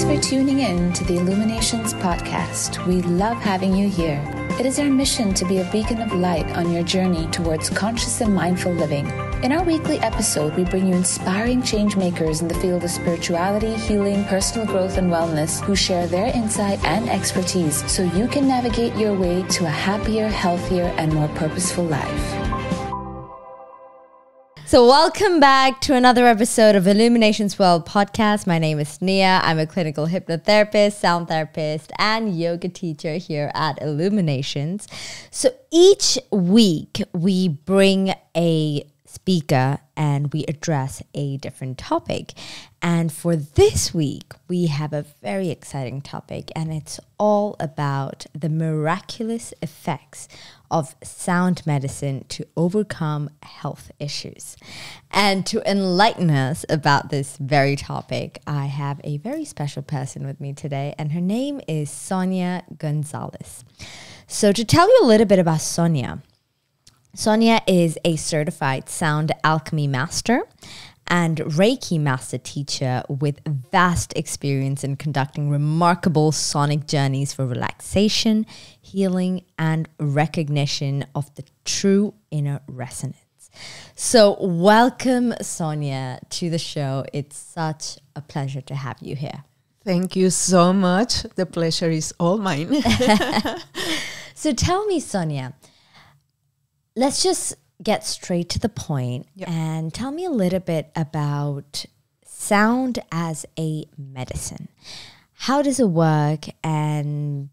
for tuning in to the Illuminations Podcast. We love having you here. It is our mission to be a beacon of light on your journey towards conscious and mindful living. In our weekly episode, we bring you inspiring change makers in the field of spirituality, healing, personal growth, and wellness who share their insight and expertise so you can navigate your way to a happier, healthier, and more purposeful life. So welcome back to another episode of Illuminations Podcast. My name is Sonia. I'm a clinical hypnotherapist, sound therapist, and yoga teacher here at Illuminations. So each week we bring a speaker and we address a different topic. And for this week, we have a very exciting topic, and it's all about the miraculous effects of sound medicine to overcome health issues. And to enlighten us about this very topic, I have a very special person with me today, and her name is Sonia Gonzalez. So to tell you a little bit about Sonia is a certified sound alchemy master and Reiki master teacher with vast experience in conducting remarkable sonic journeys for relaxation, healing, and recognition of the true inner resonance. So welcome, Sonia, to the show. It's such a pleasure to have you here. Thank you so much. The pleasure is all mine. So tell me, Sonia, let's just get straight to the point and tell me a little bit about sound as a medicine. How does it work, and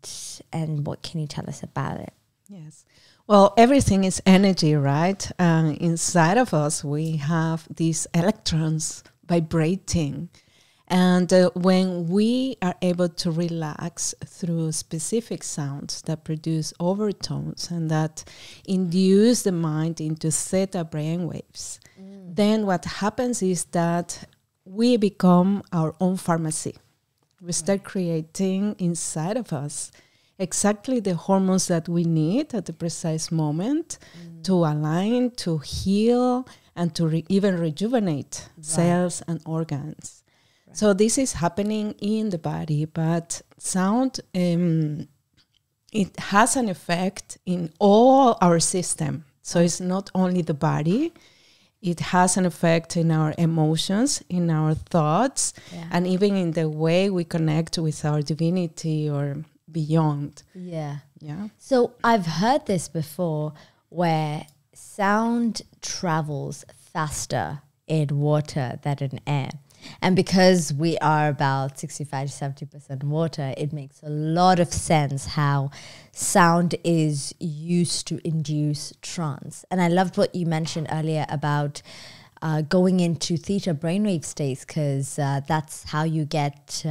what can you tell us about it? Yes. Well, everything is energy, right? Inside of us, we have these electrons vibrating. And when we are able to relax through specific sounds that produce overtones and that induce the mind into theta brainwaves, then what happens is that we become our own pharmacy. We start creating inside of us exactly the hormones that we need at the precise moment to align, to heal, and to even rejuvenate cells and organs. So this is happening in the body, but sound, it has an effect in all our system. So it's not only the body, it has an effect in our emotions, in our thoughts, and even in the way we connect with our divinity or beyond. Yeah. Yeah. So I've heard this before, where sound travels faster in water than in air. And because we are about 65 to 70% water, it makes a lot of sense how sound is used to induce trance. And I loved what you mentioned earlier about going into theta brainwave states, because that's how you get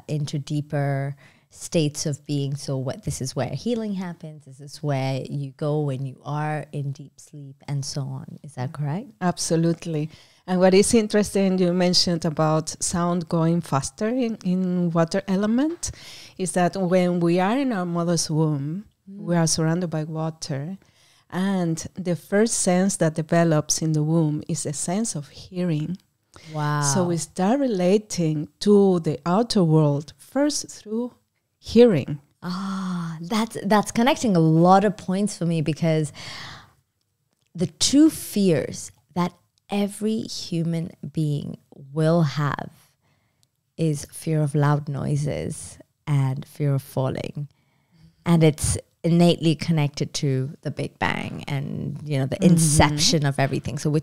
into deeper states of being. So this is where healing happens. This is where you go when you are in deep sleep and so on. Is that correct? Absolutely. And what is interesting, you mentioned about sound going faster in water element, is that when we are in our mother's womb, we are surrounded by water. And the first sense that develops in the womb is a sense of hearing. Wow. So we start relating to the outer world first through hearing. That's connecting a lot of points for me, because the two fears that every human being will have is fear of loud noises and fear of falling. And it's innately connected to the Big Bang and, the inception of everything. So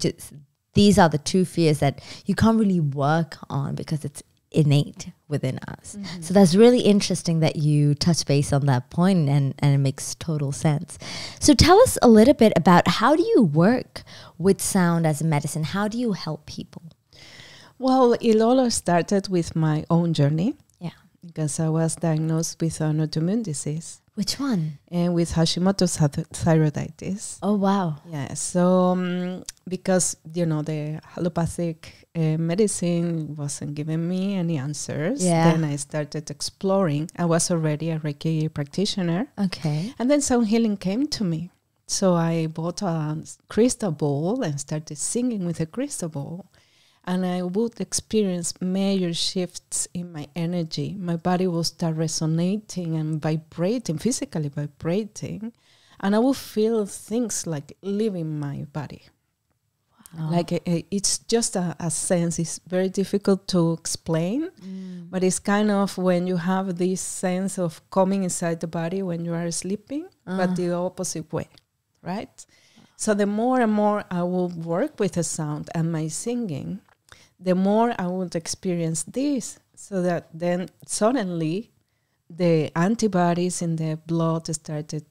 these are the two fears that you can't really work on because it's innate within us. So that's really interesting that you touch base on that point, and it makes total sense. So tell us a little bit about, how do you work with sound as a medicine? How do you help people? Well, it all started with my own journey. Yeah. Because I was diagnosed with an autoimmune disease. Which one? And with Hashimoto's thyroiditis. Oh, wow. Yeah. So because, the allopathic medicine wasn't giving me any answers, then I started exploring. I was already a Reiki practitioner. Okay. And then sound healing came to me. So I bought a crystal ball and started singing with a crystal ball. and I would experience major shifts in my energy. My body will start resonating and vibrating, physically vibrating, and I will feel things like leaving my body. Wow. Like it's just a sense. It's very difficult to explain, but it's kind of when you have this sense of coming inside the body when you are sleeping, but the opposite way, right? So the more and more I will work with the sound and my singing, the more I would experience this, so that then suddenly the antibodies in the blood started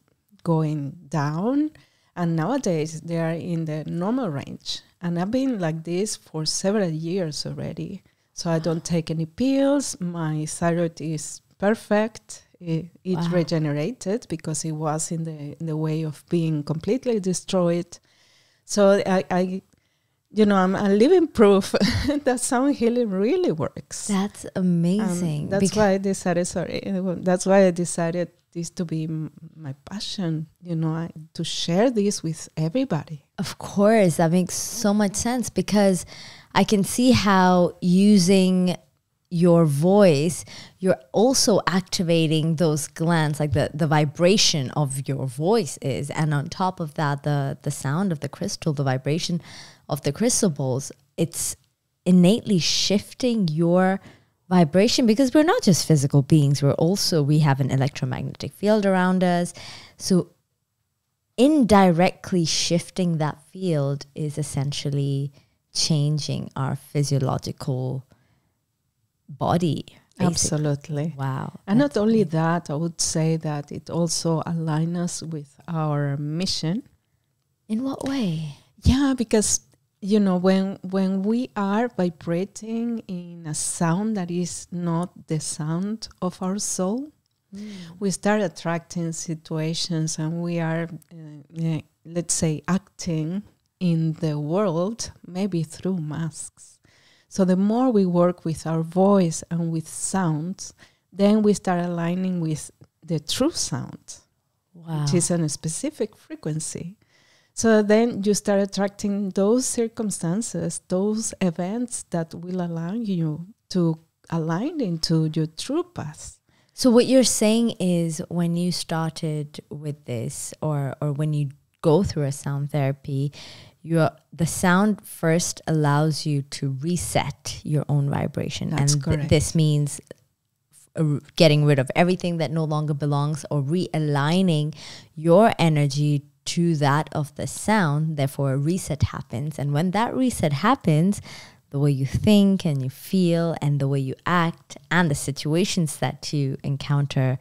going down, and nowadays they are in the normal range. And I've been like this for several years already. So I don't take any pills. My thyroid is perfect. It regenerated because it was in the way of being completely destroyed. So I'm a living proof that sound healing really works. That's amazing. That's why I decided this to be my passion, to share this with everybody. Of course, that makes so much sense, because I can see how using your voice, you're also activating those glands, like the vibration of your voice is. And on top of that, the sound of the crystal, the vibration of the crystal bowls, it's innately shifting your vibration, because we're not just physical beings. We have an electromagnetic field around us. So indirectly shifting that field is essentially changing our physiological body. Basically. Absolutely. Wow. And not only that, I would say that it also aligns us with our mission. In what way? Yeah, because when we are vibrating in a sound that is not the sound of our soul, we start attracting situations, and we are, let's say, acting in the world, maybe through masks. So the more we work with our voice and with sounds, then we start aligning with the true sound, which is on a specific frequency. So then you start attracting those circumstances, those events that will allow you to align into your true path. So what you're saying is, when you started with this, or when you go through a sound therapy, the sound first allows you to reset your own vibration. That's and correct. This means getting rid of everything that no longer belongs, or realigning your energy to that of the sound. Therefore, a reset happens. And when that reset happens, the way you think and you feel and the way you act and the situations that you encounter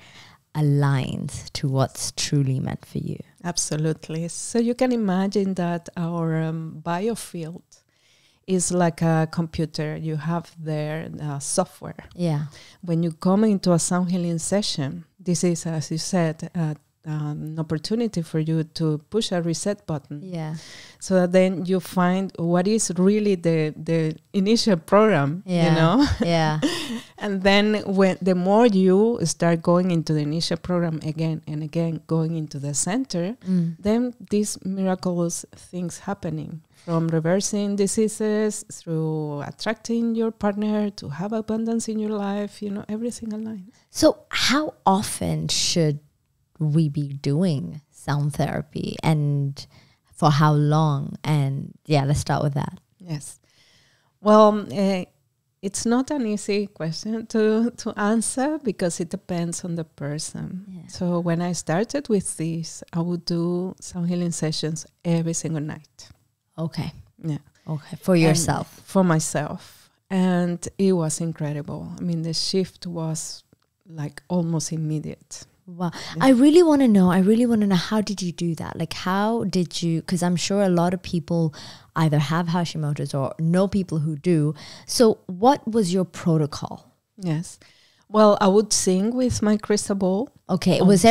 aligns to what's truly meant for you. Absolutely. So you can imagine that our biofield is like a computer. You have there software. Yeah. When you come into a sound healing session, this is, as you said, an opportunity for you to push a reset button. Yeah. So that then you find what is really the initial program, Yeah. And then when the more you start going into the initial program again and again, going into the center, then these miraculous things happening, from reversing diseases through attracting your partner to have abundance in your life, everything aligns. So how often should we be doing sound therapy, and for how long? And let's start with that. Yes. Well, it's not an easy question to answer, because it depends on the person. Yeah. So when I started with this, I would do sound healing sessions every single night. Okay. Yeah. Okay. For yourself. For myself. And it was incredible. I mean, the shift was like almost immediate. Wow. Yeah. I really want to know, how did you do that? Like, how did you, because I'm sure a lot of people either have Hashimoto's or know people who do. So what was your protocol? Yes. Well, I would sing with my crystal ball. Okay. Is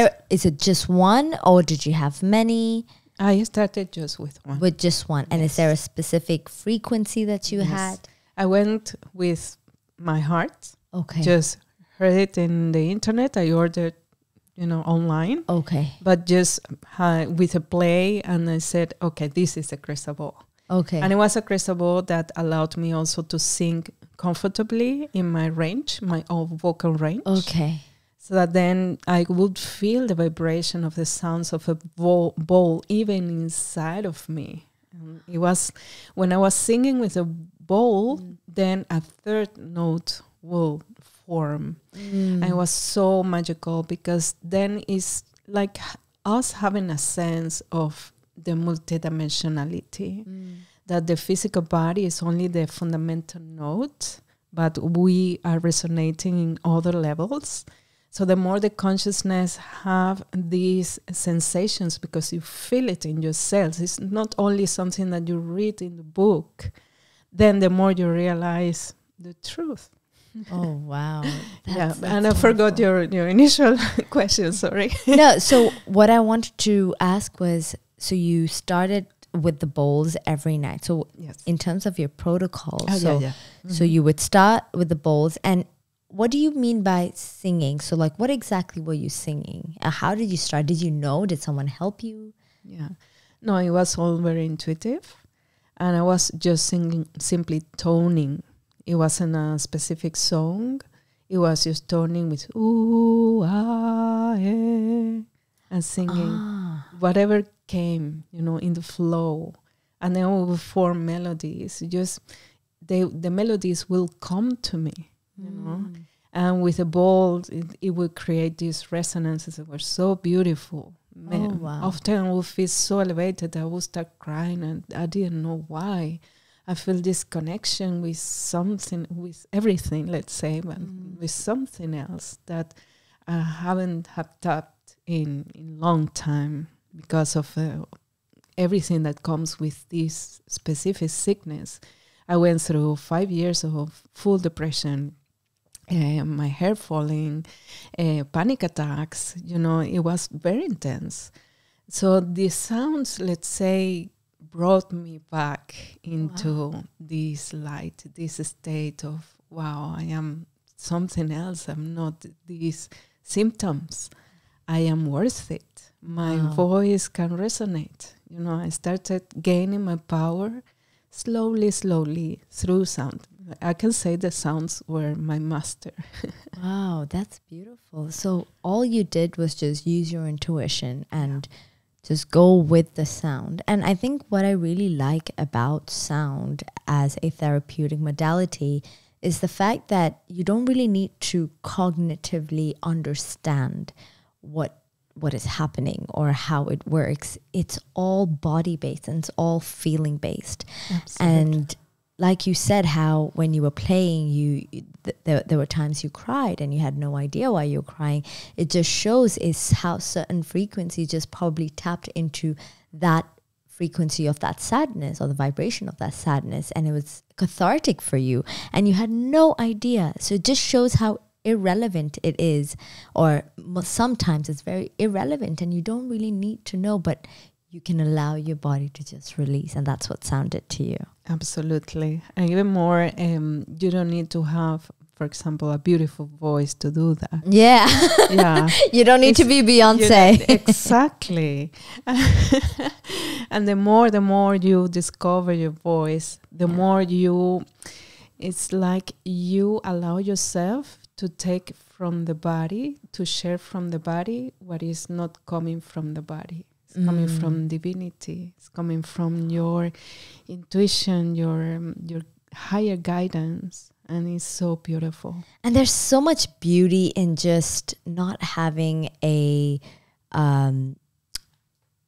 it just one, or did you have many? I started just with one. With just one. Yes. And is there a specific frequency that you had? I went with my heart. Okay. Just heard it in the internet. I ordered online. Okay. But just with a play, and I said, okay, this is a crystal ball. Okay. And it was a crystal ball that allowed me also to sing comfortably in my range, my own vocal range. Okay. So that then I would feel the vibration of the sounds of a bowl even inside of me. And it was when I was singing with a bowl, then a third note will form. And it was so magical because then it's like us having a sense of the multidimensionality, that the physical body is only the fundamental note, but we are resonating in other levels. So the more the consciousness have these sensations, because you feel it in your cells, it's not only something that you read in the book, then the more you realize the truth. Oh, wow. That's and I forgot your initial question, sorry. No, so what I wanted to ask was, so you started with the bowls every night. So Yes. in terms of your protocol, Mm-hmm. so you would start with the bowls. And what do you mean by singing? So like, what exactly were you singing? How did you start? Did you know? Did someone help you? Yeah. No, it was all very intuitive. And I was just singing, simply toning. It wasn't a specific song. It was just toning with ooh, ah, eh, and singing whatever came, in the flow. And then we would form melodies. Just the melodies will come to me, you know. And with the bowl, it would create these resonances that were so beautiful. Wow. Often I would feel so elevated that I would start crying, and I didn't know why. I feel this connection with something, with everything, let's say, but with something else that I haven't have tapped in long time because of everything that comes with this specific sickness. I went through 5 years of full depression, my hair falling, panic attacks. It was very intense. So the sounds, let's say, brought me back into this light, this state of, wow, I am something else. I'm not these symptoms. I am worth it. My voice can resonate. I started gaining my power slowly through sound. I can say the sounds were my master. Wow, that's beautiful. So all you did was just use your intuition and just go with the sound. And I think what I really like about sound as a therapeutic modality is the fact that you don't really need to cognitively understand what is happening or how it works. It's all body-based and it's all feeling-based. Absolutely. And like you said, how when you were playing, there were times you cried and you had no idea why you were crying. It just shows is how certain frequencies just probably tapped into that frequency of that sadness or the vibration of that sadness, and it was cathartic for you and you had no idea. So it just shows how irrelevant it is, or sometimes it's very irrelevant and you don't really need to know, but you can allow your body to just release, and that's what sounded to you. Absolutely. And even more, you don't need to have, for example, a beautiful voice to do that. Yeah. Yeah. You don't need to be Beyonce. Exactly. And the more you discover your voice, the more it's like you allow yourself to take from the body, to share from the body what is not coming from the body. It's coming from divinity. It's coming from your intuition, your higher guidance. And it's so beautiful. And there's so much beauty in just not having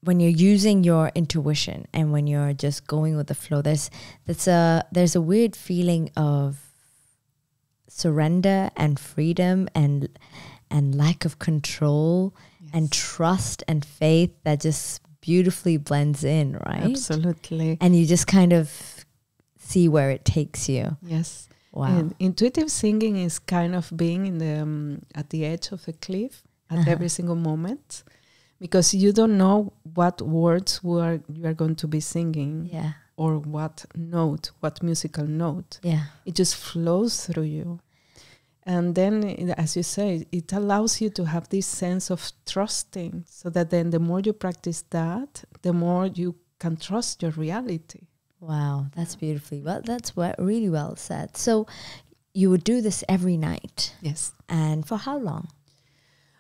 when you're using your intuition and when you're just going with the flow, there's a weird feeling of surrender and freedom and lack of control. Yes. And trust and faith that just beautifully blends in, right? Absolutely. And you just kind of see where it takes you. Yes. Wow. And intuitive singing is kind of being in the at the edge of a cliff at every single moment, because you don't know what words you are going to be singing, or what musical note. Yeah. It just flows through you. And then, as you say, it allows you to have this sense of trusting, so that then the more you practice that, the more you can trust your reality. Wow, that's beautifully well. That's really well said. So you would do this every night. Yes. And for how long?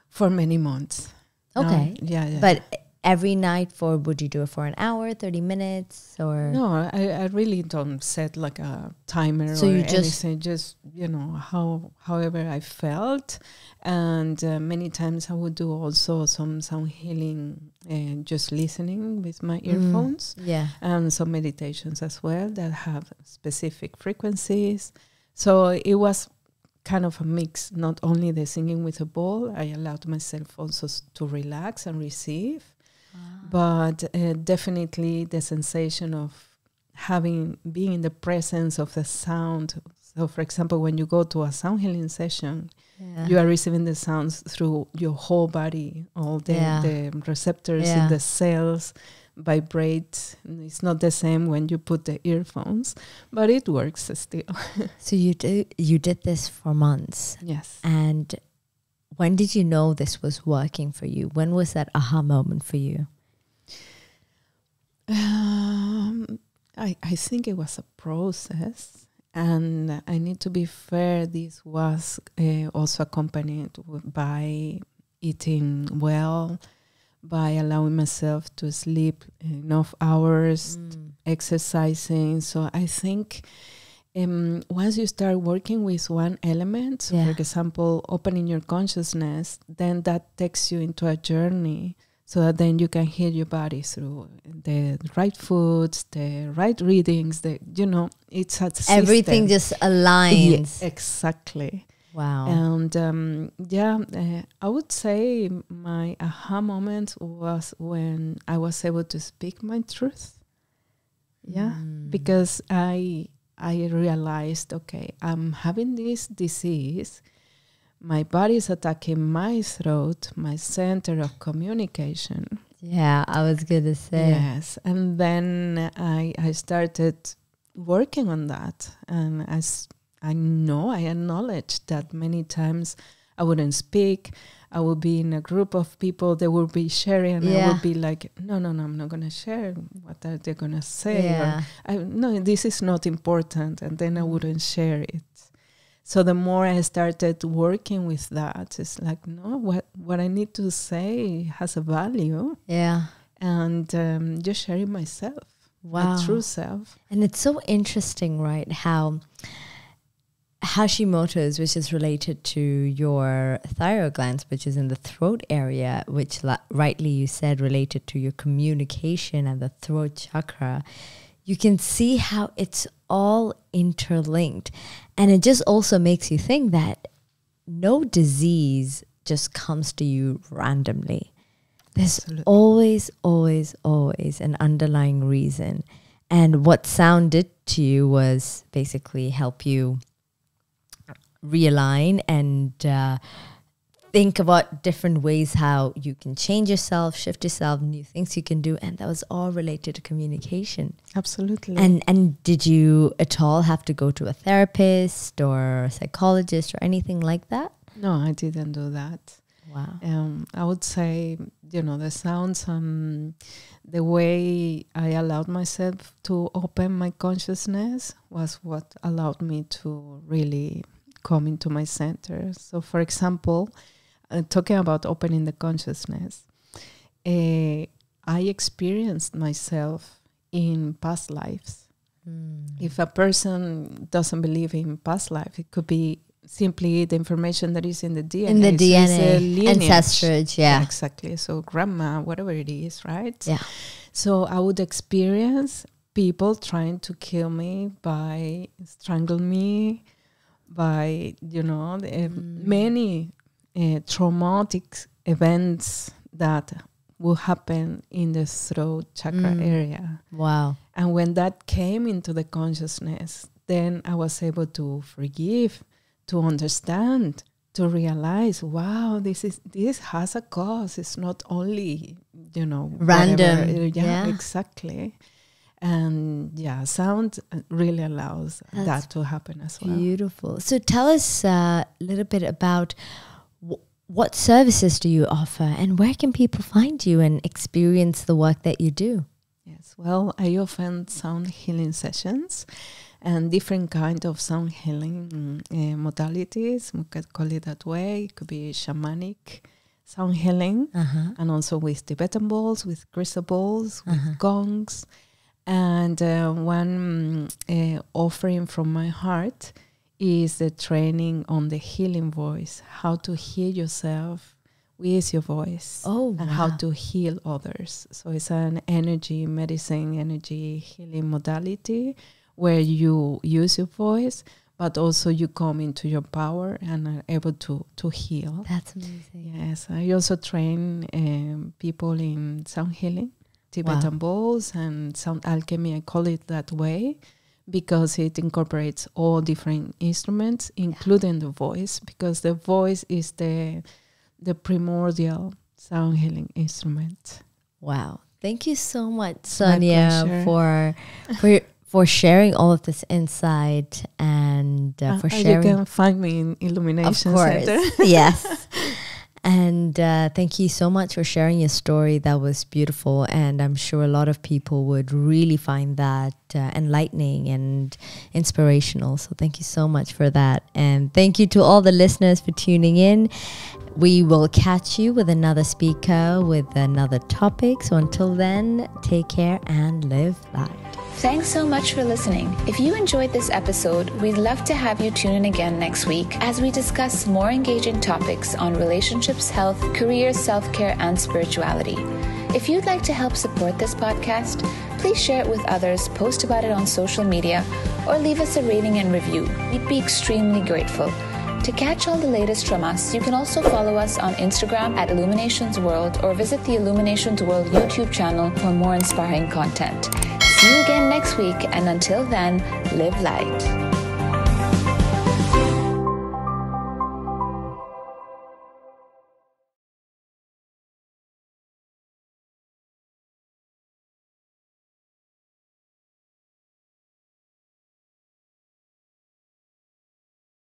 For many months. Okay. Yeah. But every night would you do it for an hour, 30 minutes or? No, I really don't set like a timer So or you anything. Just, however I felt. And many times I would do also some sound healing and just listening with my earphones. Yeah. And some meditations as well that have specific frequencies. So it was kind of a mix, not only the singing with a bowl, I allowed myself also to relax and receive, but definitely the sensation of being in the presence of the sound. So for example, when you go to a sound healing session, you are receiving the sounds through your whole body, all the receptors in the cells vibrate. It's not the same when you put the earphones, but it works still. So you did this for months. Yes. And when did you know this was working for you? When was that aha moment for you? I think it was a process, and I need to be fair. This was also accompanied by eating well, by allowing myself to sleep enough hours, exercising. So I think once you start working with one element, so for example, opening your consciousness, then that takes you into a journey so that then you can heal your body through the right foods, the right readings, it's a system. Everything just aligns. Yeah, exactly. Wow. And I would say my aha moment was when I was able to speak my truth. Yeah, because I realized, okay, I'm having this disease. My body is attacking my throat, my center of communication. Yeah, I was going to say. Yes, and then I started working on that, and as I acknowledge that many times I wouldn't speak. I would be in a group of people, they would be sharing, and I would be like, no, I'm not going to share. What are they going to say? Yeah. No, this is not important. And then I wouldn't share it. So the more I started working with that, it's like, no, what I need to say has a value. Yeah. And just sharing myself, my true self. And it's so interesting, right, how Hashimoto's, which is related to your thyroid glands, which is in the throat area, which rightly you said related to your communication and the throat chakra, you can see how it's all interlinked. And it just also makes you think that no disease just comes to you randomly. There's always an underlying reason. And what sound did to you was basically help you realign and think about different ways how you can change yourself, shift yourself, new things you can do. And that was all related to communication. Absolutely. And did you at all have to go to a therapist or a psychologist or anything like that? No, I didn't do that. Wow. I would say, the sounds, the way I allowed myself to open my consciousness was what allowed me to really come into my center. So, for example, talking about opening the consciousness, I experienced myself in past lives. If a person doesn't believe in past life, it could be simply the information that is in the DNA. In the DNA, ancestors, yeah. Exactly. So grandma, whatever it is, right? Yeah. So I would experience people trying to kill me, by strangle me, by, many traumatic events that will happen in the throat chakra area. Wow. And when that came into the consciousness, then I was able to forgive, to understand, to realize, wow, this has a cause. It's not only, random. Whatever. Yeah, exactly. And sound really allows that to happen as well. Beautiful. So tell us a little bit about what services do you offer and where can people find you and experience the work that you do? Yes. Well, I often sound healing sessions and different kind of sound healing modalities. We could call it that way. It could be shamanic sound healing, and also with Tibetan bowls, with crystal bowls, with gongs. And one offering from my heart is the training on the healing voice, how to hear yourself with your voice, and how to heal others. So it's an energy medicine, energy healing modality where you use your voice, but also you come into your power and are able to heal. That's amazing. Yes, I also train people in sound healing, Tibetan bowls and sound alchemy. I call it that way because it incorporates all different instruments, including the voice, because the voice is the primordial sound healing instrument. Wow. Thank you so much, Sonia, for sharing all of this insight and for sharing. You can find me in Illuminations Center. Yes. And thank you so much for sharing your story. That was beautiful. And I'm sure a lot of people would really find that enlightening and inspirational. So thank you so much for that. And thank you to all the listeners for tuning in. We will catch you with another speaker, with another topic. So until then, take care and live light. Thanks so much for listening. If you enjoyed this episode, we'd love to have you tune in again next week as we discuss more engaging topics on relationships, health, career, self-care, and spirituality. If you'd like to help support this podcast, please share it with others, post about it on social media, or leave us a rating and review. We'd be extremely grateful. To catch all the latest from us, you can also follow us on Instagram at Illuminations World or visit the Illuminations World YouTube channel for more inspiring content. See you again next week, and until then, live light.